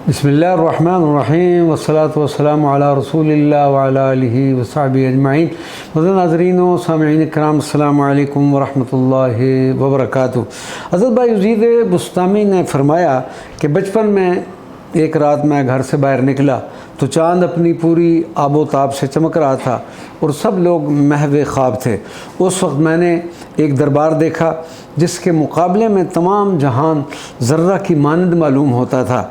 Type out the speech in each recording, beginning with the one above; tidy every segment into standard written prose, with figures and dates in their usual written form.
بسم اللہ الرحمن الرحیم والصلاة والسلام علی رسول اللہ وعلی آلہ وصحبہ اجمعین۔ معزز ناظرین و سامعین کرام، السلام علیکم ورحمۃ اللہ وبرکاتہ۔ حضرت بھائی یزید بسطامی نے فرمایا کہ بچپن میں ایک رات میں گھر سے باہر نکلا تو چاند اپنی پوری آب و تاب سے چمک رہا تھا اور سب لوگ محو خواب تھے۔ اس وقت میں نے ایک دربار دیکھا جس کے مقابلے میں تمام جہان ذرہ کی مانند معلوم ہوتا تھا۔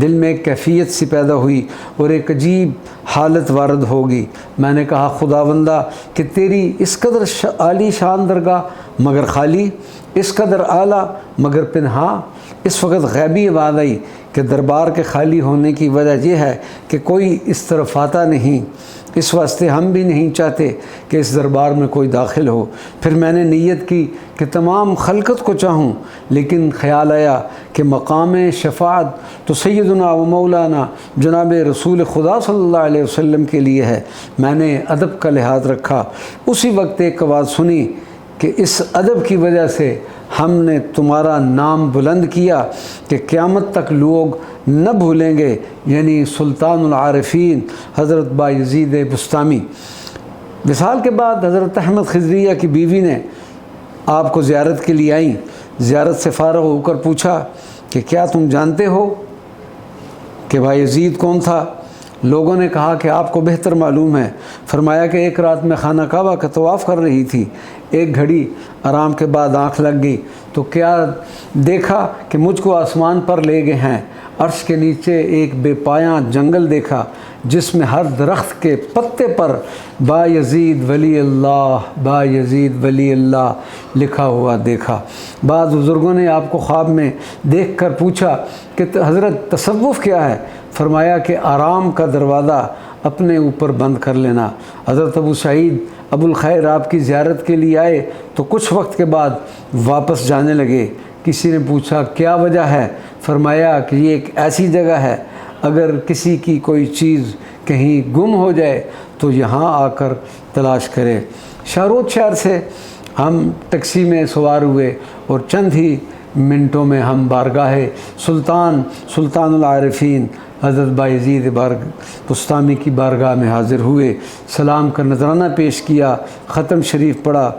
دل میں ایک کیفیت سی پیدا ہوئی اور ایک عجیب حالت وارد ہوگی۔ میں نے کہا، خداوندہ کہ تیری اس قدر عالی شان درگاہ مگر خالی، اس قدر اعلیٰ مگر پنہا۔ اس وقت غیبی آواز آئی کہ دربار کے خالی ہونے کی وجہ یہ ہے کہ کوئی اس طرف آتا نہیں، اس واسطے ہم بھی نہیں چاہتے کہ اس دربار میں کوئی داخل ہو۔ پھر میں نے نیت کی کہ تمام خلقت کو چاہوں، لیکن خیال آیا کہ مقام شفاعت تو سیدنا و مولانا جناب رسول خدا صلی اللہ علیہ وسلم کے لیے ہے۔ میں نے ادب کا لحاظ رکھا۔ اسی وقت ایک آواز سنی کہ اس ادب کی وجہ سے ہم نے تمہارا نام بلند کیا کہ قیامت تک لوگ نہ بھولیں گے، یعنی سلطان العارفین حضرت بایزید بسطامی۔ وصال کے بعد حضرت احمد خضریہ کی بیوی نے آپ کو زیارت کے لیے آئیں۔ زیارت سے فارغ ہو کر پوچھا کہ کیا تم جانتے ہو کہ بایزید کون تھا؟ لوگوں نے کہا کہ آپ کو بہتر معلوم ہے۔ فرمایا کہ ایک رات میں خانہ کعبہ کا طواف کر رہی تھی، ایک گھڑی آرام کے بعد آنکھ لگ گئی تو کیا دیکھا کہ مجھ کو آسمان پر لے گئے ہیں۔ عرش کے نیچے ایک بے پایاں جنگل دیکھا جس میں ہر درخت کے پتے پر با یزید ولی اللہ، با یزید ولی اللہ لکھا ہوا دیکھا۔ بعض بزرگوں نے آپ کو خواب میں دیکھ کر پوچھا کہ حضرت تصوف کیا ہے؟ فرمایا کہ آرام کا دروازہ اپنے اوپر بند کر لینا۔ حضرت ابو سعید ابو الخیر آپ کی زیارت کے لیے آئے تو کچھ وقت کے بعد واپس جانے لگے۔ کسی نے پوچھا کیا وجہ ہے؟ فرمایا کہ یہ ایک ایسی جگہ ہے، اگر کسی کی کوئی چیز کہیں گم ہو جائے تو یہاں آ کر تلاش کرے۔ شاہروت شہر سے ہم ٹیکسی میں سوار ہوئے اور چند ہی منٹوں میں ہم بارگاہ سلطان العارفین حضرت بایزید بسطامی کی بارگاہ میں حاضر ہوئے۔ سلام کا نذرانہ پیش کیا، ختم شریف پڑھا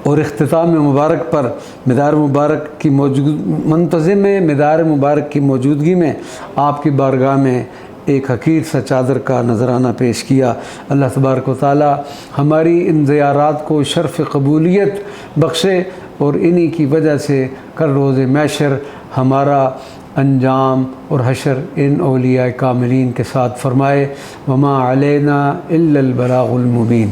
اور اختتام مبارک پر مدار مبارک کی منتظم مدار مبارک کی موجودگی میں آپ کی بارگاہ میں ایک حقیر سا چادر کا نذرانہ پیش کیا۔ اللہ تبارک و تعالی ہماری ان زیارات کو شرف قبولیت بخشے اور انہی کی وجہ سے کل روز محشر ہمارا انجام اور حشر ان اولیاء کاملین کے ساتھ فرمائے۔ وما علینا الا البلاغ المبین۔